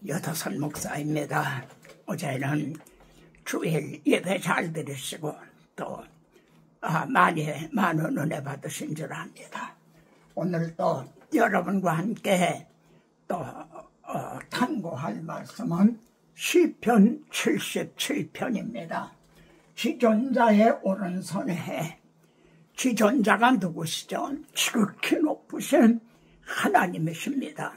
여도선 목사입니다. 어제는 주일 예배 잘 들으시고 또 많은 은혜 받으신 줄 압니다. 오늘 또 여러분과 함께 또 탐구할 말씀은 시편 77편입니다. 지존자의 오른손의 해. 지존자가 누구시죠? 지극히 높으신 하나님이십니다.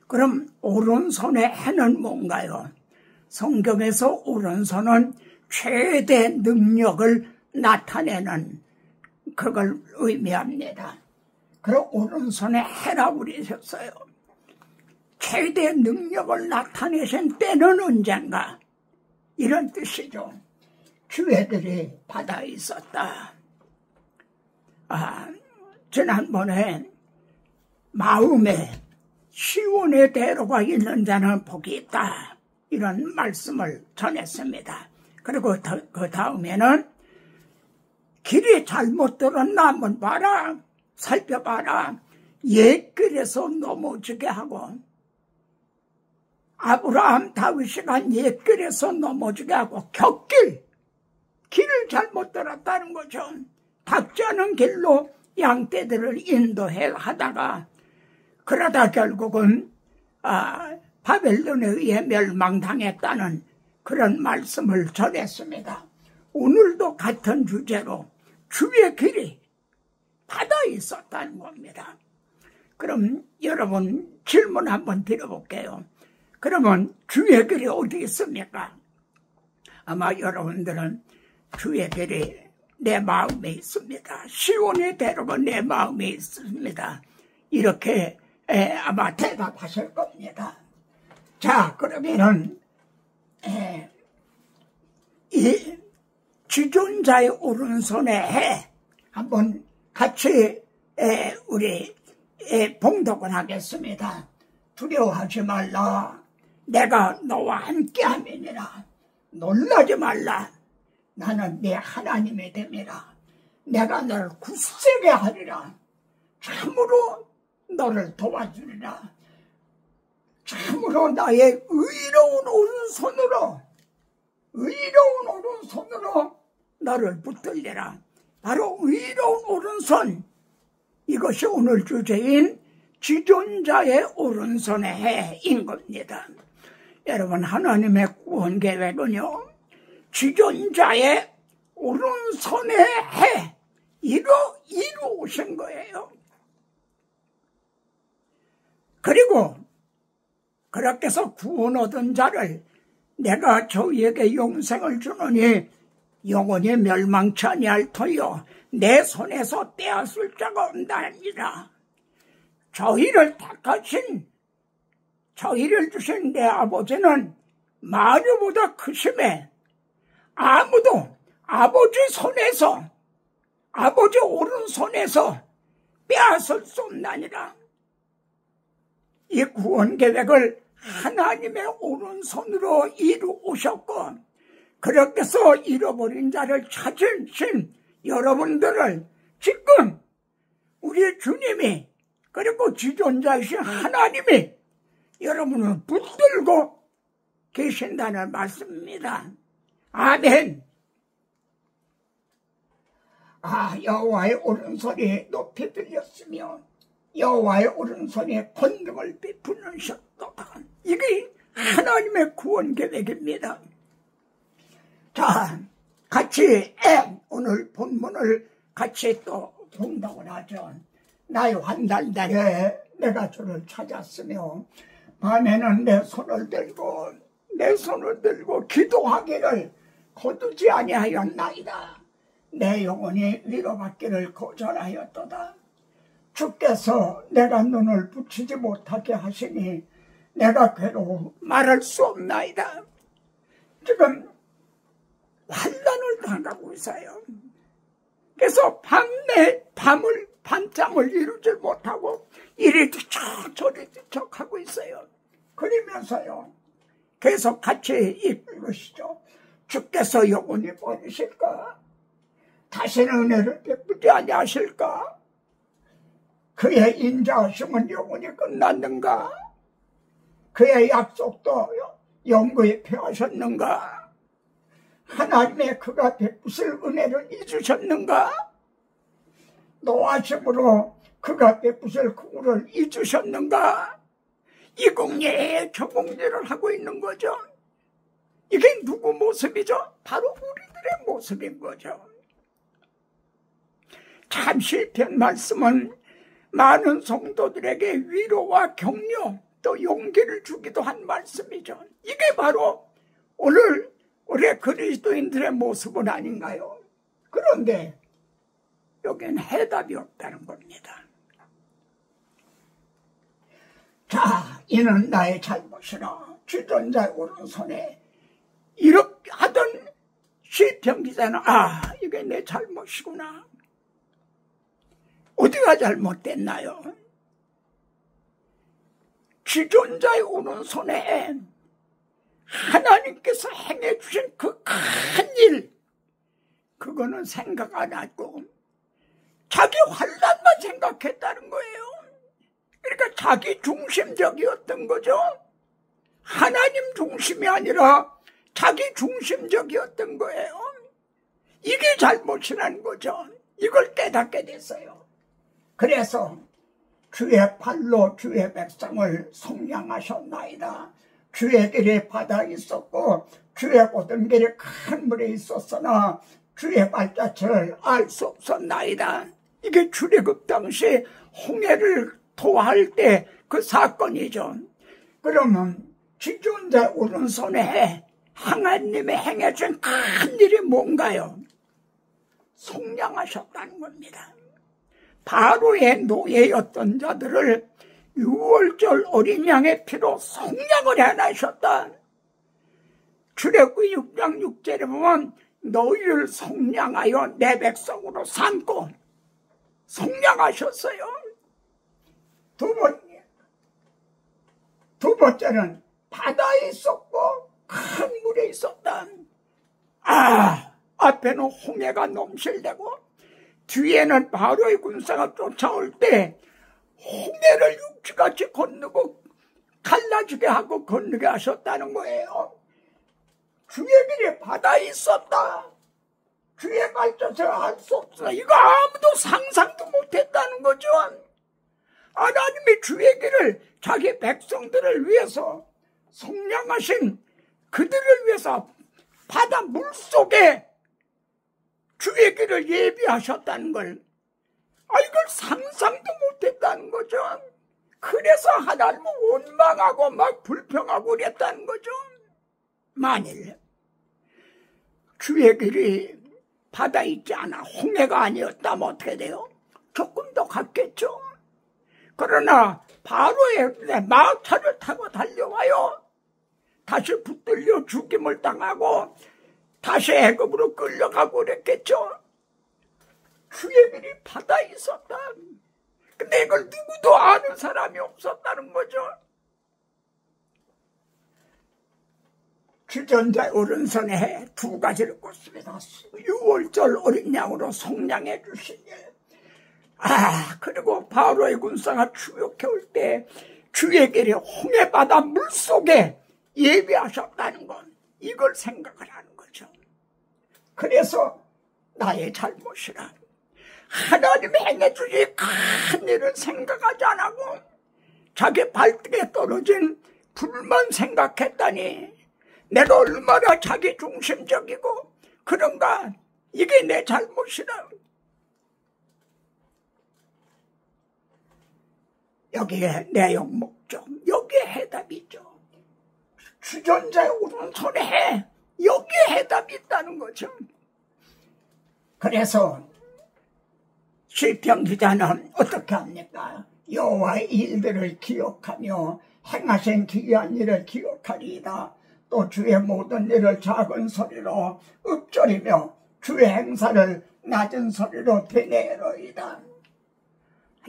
그럼 오른손의 해는 뭔가요? 성경에서 오른손은 최대 능력을 나타내는 그걸 의미합니다. 그럼 오른손의 해라고 그러셨어요. 최대 능력을 나타내신 때는 언젠가? 이런 뜻이죠. 주애들이 바다에 있었다. 지난번에 마음에 시온의 대로가 있는 자는 복이 있다. 이런 말씀을 전했습니다. 그리고 그 다음에는 길이 잘못 들었나 한번 봐라. 살펴봐라. 옛길에서 넘어지게 하고 아브라함 다윗이 간 옛길에서 넘어지게 하고 길을 잘못 들었다는 거죠. 닿지 않은 길로 양떼들을 인도해 하다가 그러다 결국은 바벨론에 의해 멸망당했다는 그런 말씀을 전했습니다. 오늘도 같은 주제로 주의 길이 바다에 있었다는 겁니다. 그럼 여러분 질문 한번 드려볼게요. 그러면 주의 길이 어디 있습니까? 아마 여러분들은 주의 길이 내 마음에 있습니다. 시온의 대로가 내 마음에 있습니다. 이렇게 아마 대답하실 겁니다. 자, 그러면은 이 지존자의 오른손에 해 한번 같이 우리 봉독을 하겠습니다. 두려워하지 말라. 내가 너와 함께 함이니라. 놀라지 말라. 나는 네 하나님이 됨이라. 내가 너를 굳세게 하리라. 참으로 너를 도와주리라. 참으로 나의 의로운 오른손으로 너를 붙들리라. 바로 의로운 오른손. 이것이 오늘 주제인 지존자의 오른손의 해인 겁니다. 여러분, 하나님의 구원 계획은요, 지존자의 오른손의 해 이루어오신 거예요. 그리고 그렇게 해서 구원 얻은 자를 내가 저희에게 영생을 주노니 영원히 멸망치 아니할 터요 내 손에서 빼앗을 자가 없나니라. 저희를 택하신 저희를 주신 내 아버지는 마녀보다 크심에 아무도 아버지 손에서 아버지 오른손에서 빼앗을 수 없나니라. 이 구원 계획을 하나님의 오른손으로 이루오셨고 그렇게 해서 잃어버린 자를 찾으신 여러분들을 지금 우리 주님이 그리고 지존자이신 하나님이 여러분을 붙들고 계신다는 말씀입니다. 아멘. 여호와의 오른손이 높이 들렸으며 여호와의 오른손이 권능을 베푸셨도다. 이게 하나님의 구원 계획입니다. 자, 같이 오늘 본문을 같이 또 봉독을 하죠. 나의 환난날에 내가 주를 찾았으며 밤에는 내 손을 들고 기도하기를 거두지 아니하였나이다. 내 영혼이 위로받기를 거절하였도다. 주께서 내가 눈을 붙이지 못하게 하시니 내가 괴로워 말할 수 없나이다. 지금 환난을 당하고 있어요. 그래서 밤잠을 이루지 못하고 이리 뒤척 저리 뒤척 하고 있어요. 그러면서요 계속 같이 읽으시죠. 주께서 영원히 버리실까? 다시는 은혜를 베푸지 아니하실까? 그의 인자하심은 영원히 끝났는가? 그의 약속도 영구히 펴하셨는가? 하나님의 그가 베푸실 은혜를 잊으셨는가? 노하심으로 그가 베푸실 공을 잊으셨는가? 이 공예에 저 공예를 하고 있는 거죠. 이게 누구 모습이죠? 바로 우리들의 모습인 거죠. 참 시편 말씀은 많은 성도들에게 위로와 격려 또 용기를 주기도 한 말씀이죠. 이게 바로 오늘 우리 그리스도인들의 모습은 아닌가요? 그런데 여기는 해답이 없다는 겁니다. 자, 이는 나의 잘못이라 주전자의 오른손에 이렇게 하던 시편 기자는 이게 내 잘못이구나. 어디가 잘못됐나요? 주전자의 오른손에 하나님께서 행해 주신 그 큰 일, 그거는 생각 안 하고 자기 환난만 생각했다는 거예요. 그러니까 자기 중심적이었던 거죠. 하나님 중심이 아니라 자기 중심적이었던 거예요. 이게 잘못이라는 거죠. 이걸 깨닫게 됐어요. 그래서 주의 팔로 주의 백성을 속량하셨나이다. 주의 길이 바다에 있었고 주의 모든 길이 큰 물에 있었으나 주의 발자취를 알 수 없었나이다. 이게 출애굽 당시 홍해를 토할 때 그 사건이죠. 그러면 주전자 오른손에 하나님의 행해준 큰 일이 뭔가요? 속량하셨다는 겁니다. 바로의 노예였던 자들을 6월절 어린 양의 피로 속량을 해나셨다. 출애굽 6장 6절에 보면 너희를 속량하여 내 백성으로 삼고 속량하셨어요. 두 번째는 바다에 있었고 큰 물에 있었다. 앞에는 홍해가 넘실대고 뒤에는 바로의 군사가 쫓아올 때 홍해를 육지같이 건너고 갈라지게 하고 건너게 하셨다는 거예요. 주의 길이 바다에 있었다. 주의 발자취를 알 수 없어. 이거 아무도 상상도 못했다는 거죠. 하나님이 주의 길을 자기 백성들을 위해서 속량하신 그들을 위해서 바다 물속에 주의 길을 예비하셨다는 걸 이걸 상상도 못했다는 거죠. 그래서 하나님은 원망하고 막 불평하고 그랬다는 거죠. 만일 주의 길이 바다에 있지 않아 홍해가 아니었다면 어떻게 돼요? 조금 더 갔겠죠. 그러나 바로의 마차를 타고 달려와요. 다시 붙들려 죽임을 당하고 다시 애굽으로 끌려가고 그랬겠죠. 주의 길이 바다에 있었다. 근데 이걸 누구도 아는 사람이 없었다는 거죠. 주전자의 오른손에 두 가지를 꽂습니다. 6월절 어린 양으로 속량해 주신 일. 그리고 바로의 군사가 추격해 올 때 주의 길이 홍해바다 물속에 예비하셨다는 건 이걸 생각을 하는 거죠. 그래서 나의 잘못이라 하나님이 행해주신 큰 일을 생각하지 않고 자기 발등에 떨어진 불만 생각했다니 내가 얼마나 자기 중심적이고 그런가. 이게 내 잘못이라. 여기에 내용 목적, 여기에 해답이 있죠. 주전자의 오른손에 여기에 해답이 있다는 거죠. 그래서 시편 기자는 어떻게 합니까? 여호와의 일들을 기억하며 행하신 기이한 일을 기억하리이다. 또 주의 모든 일을 작은 소리로 읊조리며 주의 행사를 낮은 소리로 되뇌이리이다.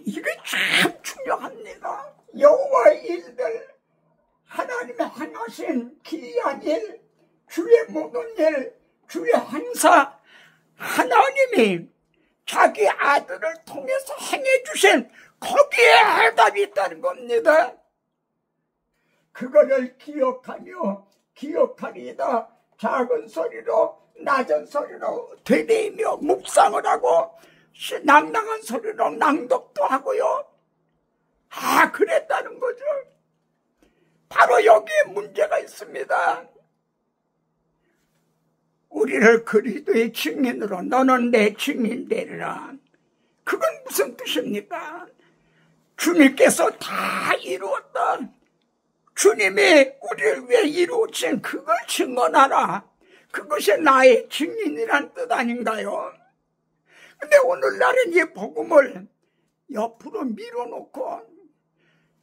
이게 참 중요합니다. 여호와의 일들, 하나님의 행하신 기이한 일, 주의 모든 일, 주의 행사, 하나님이 자기 아들을 통해서 행해 주신 거기에 해답이 있다는 겁니다. 그거를 기억하리이다. 작은 소리로 낮은 소리로 되뇌이며 묵상을 하고 낭낭한 소리로 낭독도 하고요. 그랬다는 거죠. 바로 여기에 문제가 있습니다. 우리를 그리스도의 증인으로 너는 내 증인 되리라. 그건 무슨 뜻입니까? 주님께서 다 이루었다. 주님이 우리를 위해 이루어진 그걸 증언하라. 그것이 나의 증인이란 뜻 아닌가요? 근데 오늘날은 이 복음을 옆으로 밀어놓고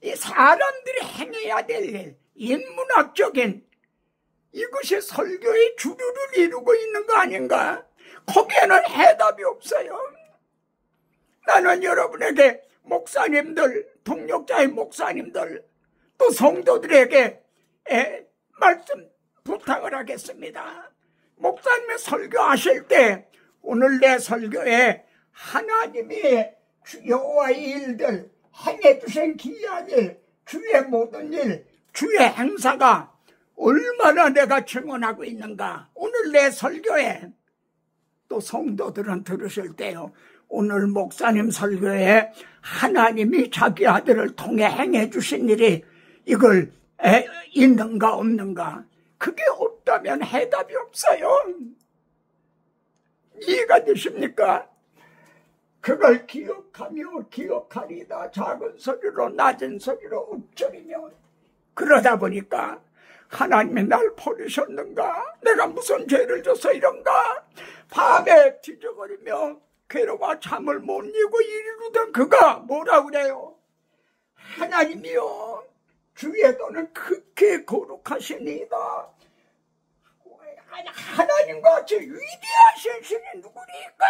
이 사람들이 행해야 될 일, 인문학적인 이것이 설교의 주류를 이루고 있는 거 아닌가? 거기에는 해답이 없어요. 나는 여러분에게 목사님들, 동역자의 목사님들, 또 성도들에게 말씀 부탁을 하겠습니다. 목사님이 설교하실 때 오늘 내 설교에 하나님이 여호와의 일들, 행해주신 기이한 일, 주의 모든 일, 주의 행사가 얼마나 내가 증언하고 있는가. 오늘 내 설교에 또 성도들은 들으실 때요, 오늘 목사님 설교에 하나님이 자기 아들을 통해 행해 주신 일이 이걸 있는가 없는가. 그게 없다면 해답이 없어요. 이해가 되십니까? 그걸 기억하리다. 작은 소리로 낮은 소리로 읊조리며. 그러다 보니까 하나님이 날 버리셨는가? 내가 무슨 죄를 져서 이런가? 밤에 뒤적거리며 괴로워 잠을 못 이루고 이르던 그가 뭐라 그래요? 하나님이여, 주의 도는 극히 거룩하시니이다. 하나님과 같이 위대하신 신이 누구니까?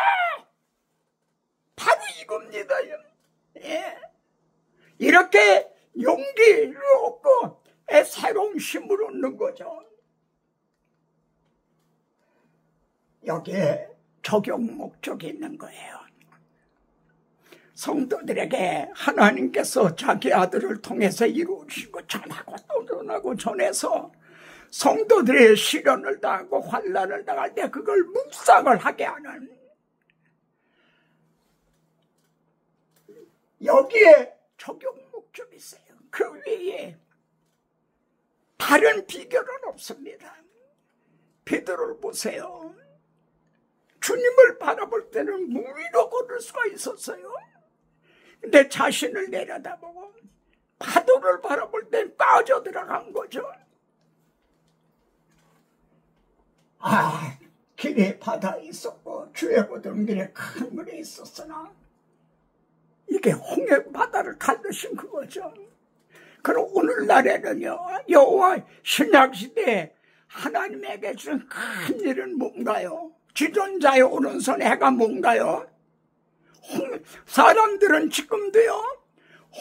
바로 이겁니다. 이렇게 용기를 얻고 새로운 힘을 얻는 거죠. 여기에 적용 목적이 있는 거예요. 성도들에게 하나님께서 자기 아들을 통해서 이루시고 전하고 또 전하고 전해서 성도들의 시련을 당하고 환난을 당할 때 그걸 묵상을 하게 하는, 여기에 적용 목적이 있어요. 그 외에 다른 비결은 없습니다. 베드로를 보세요. 주님을 바라볼 때는 물 위로 걸을 수가 있었어요. 근데 자신을 내려다보고 파도를 바라볼 땐 빠져들어간 거죠. 길에 바다에 있었고 주의 보던 길에 큰 물에 있었으나 이게 홍해 바다를 갈르신 그거죠. 그럼 오늘날에는요, 여호와 신약시대에 하나님에게 준 큰 일은 뭔가요? 지존자의 오른손에 해가 뭔가요? 사람들은 지금도요,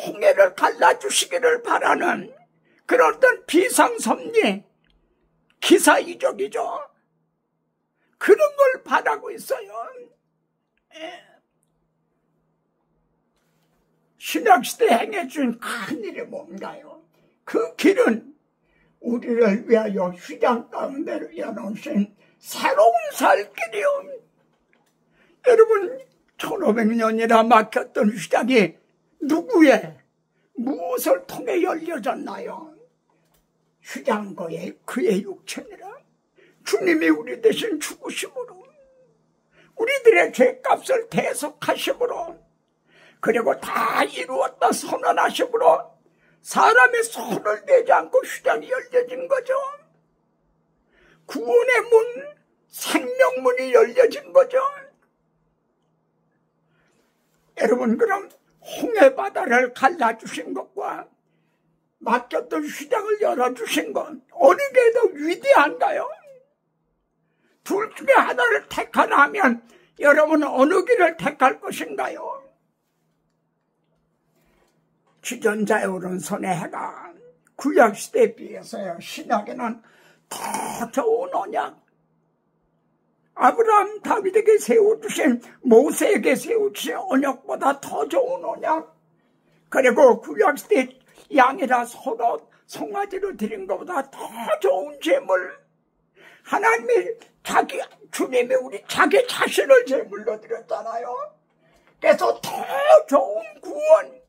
홍해를 갈라주시기를 바라는 그런 어떤 비상섭리, 기사이적이죠. 그런 걸 바라고 있어요. 신약시대에 행해준 큰 일이 뭔가요? 그 길은 우리를 위하여 휘장 가운데로 여놓으신 새로운 살 길이요. 여러분, 1500년이나 막혔던 휘장이 누구의 무엇을 통해 열려졌나요? 휘장거의 그의 육체니라. 주님이 우리 대신 죽으심으로, 우리들의 죄값을 대속하심으로, 그리고 다 이루었다 선언하심으로 사람의 손을 내지 않고 휘장이 열려진 거죠. 구원의 문, 생명문이 열려진 거죠. 여러분, 그럼 홍해바다를 갈라주신 것과 막혔던 휘장을 열어주신 건 어느 게 더 위대한가요? 둘 중에 하나를 택하라 하면 여러분은 어느 길을 택할 것인가요? 지존자의 오른손에 해가 구약시대에 비해서요, 신약에는 더 좋은 언약, 아브라함 다윗에게 세워주신, 모세에게 세워주신 언약보다 더 좋은 언약, 그리고 구약시대 양이라 송아지로 드린 것보다 더 좋은 제물, 하나님이 주님이 우리 자기 자신을 제물로 드렸잖아요. 그래서 더 좋은 구원,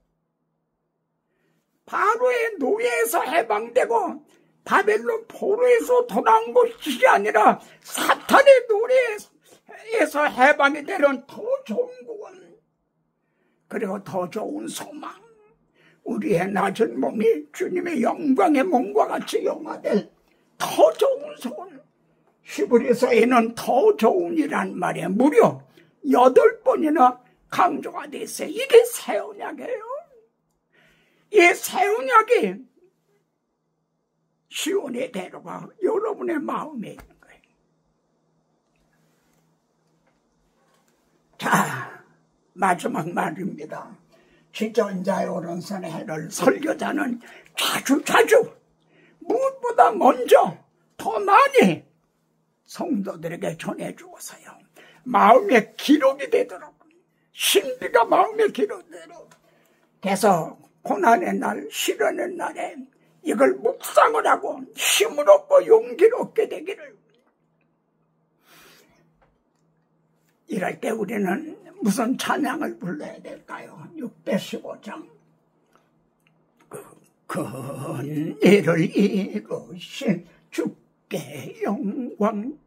바로의 노예에서 해방되고 바벨론 포로에서 돌아온 것이 아니라 사탄의 노예에서 해방이 되는 더 좋은 구원, 그리고 더 좋은 소망, 우리의 낮은 몸이 주님의 영광의 몸과 같이 영화될 더 좋은 소원. 히브리서에는 더 좋은이란 말에 무려 8번이나 강조가 되어 있어요. 이게 새 언약이에요. 이 새 언약이 시온의 대로가 여러분의 마음에 있는 거예요. 자, 마지막 말입니다. 지존자의 오른손의 해를 설교자는 자주 무엇보다 먼저 더 많이 성도들에게 전해주어서요, 마음의 기록이 되도록, 신비가 마음의 기록이 되도록, 그래서 고난의 날, 시련의 날에 이걸 묵상을 하고 힘을 얻고 용기를 얻게 되기를. 이럴 때 우리는 무슨 찬양을 불러야 될까요? 615장. 큰 일을 이루신 주께 영광,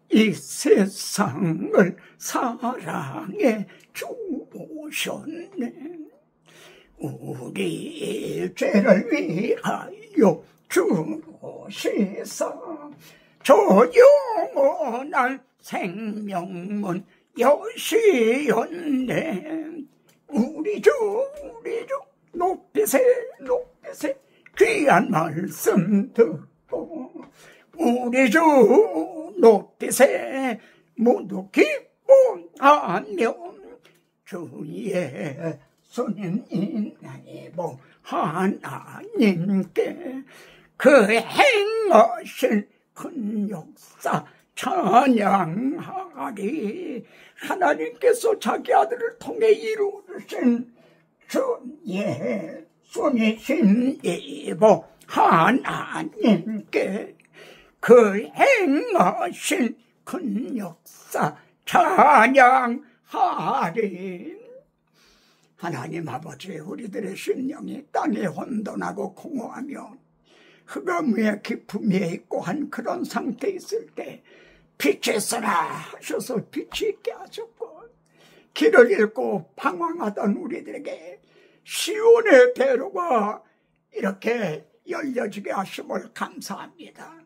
이 세상을 사랑해 주셨네. 우리 죄를 위하여 주시사 저 영원한 생명문 여시었네. 우리 주 높이세 귀한 말씀 듣고, 우리 주 높이세 모두 기뻐하며 주의 손인 인하이고 하나님께 그 행하신 큰 역사 찬양하리. 하나님께서 자기 아들을 통해 이루신 주의 손이신 이보 하나님께 그 행하신 큰 역사 찬양하리. 하나님 아버지, 우리들의 심령이 땅에 혼돈하고 공허하며 흑암의 깊음에 있고 한 그런 상태에 있을 때 빛이 있어라 하셔서 빛이 있게 하셨고, 길을 잃고 방황하던 우리들에게 시온의 대로가 이렇게 열려지게 하심을 감사합니다.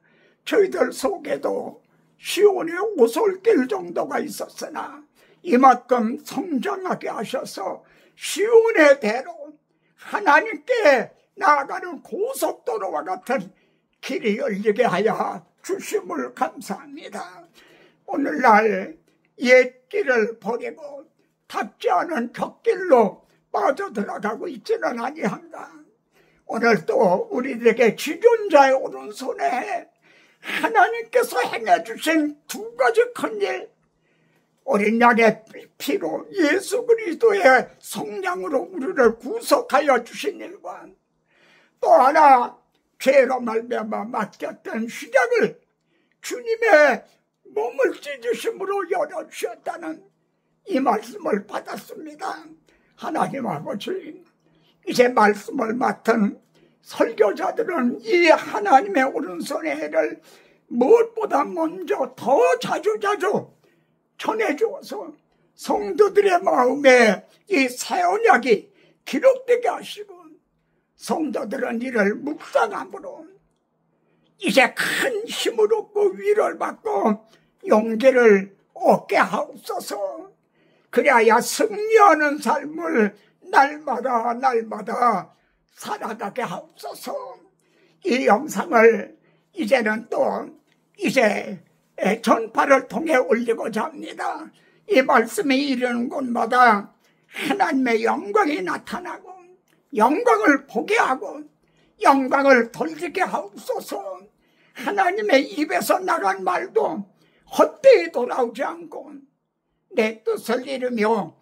저희들 속에도 시온의 오솔길 정도가 있었으나 이만큼 성장하게 하셔서 시온의 대로, 하나님께 나아가는 고속도로와 같은 길이 열리게 하여 주심을 감사합니다. 오늘날 옛길을 버리고 닿지 않은 곁길로 빠져들어가고 있지는 아니한가. 오늘 또 우리들에게 지존자의 오른손에 하나님께서 행해주신 두 가지 큰 일, 어린 양의 피로 예수 그리스도의 성량으로 우리를 구속하여 주신 일과, 또 하나 죄로 말미암아 맡겼던 시작을 주님의 몸을 찢으심으로 열어주셨다는 이 말씀을 받았습니다. 하나님 아버지, 이제 말씀을 맡은 설교자들은 이 하나님의 오른손의 해를 무엇보다 먼저 더 자주 전해주어서 성도들의 마음에 이 새 언약이 기록되게 하시고, 성도들은 이를 묵상함으로 이제 큰 힘을 얻고 위를 받고 용기를 얻게 하옵소서. 그래야 승리하는 삶을 날마다 살아가게 하옵소서. 이 영상을 이제는 또 전파를 통해 올리고자 합니다. 이 말씀이 이르는 곳마다 하나님의 영광이 나타나고 영광을 보게 하고 영광을 돌리게 하옵소서. 하나님의 입에서 나간 말도 헛되이 돌아오지 않고 내 뜻을 이루며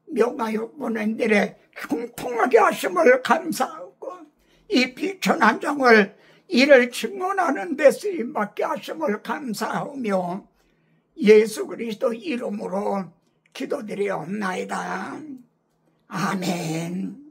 명하여 보낸 일에 형통하게 하심을 감사하고, 이 비천 한 장을 이를 증언하는 데 쓰임받게 하심을 감사하며 예수 그리스도 이름으로 기도드리옵나이다. 아멘.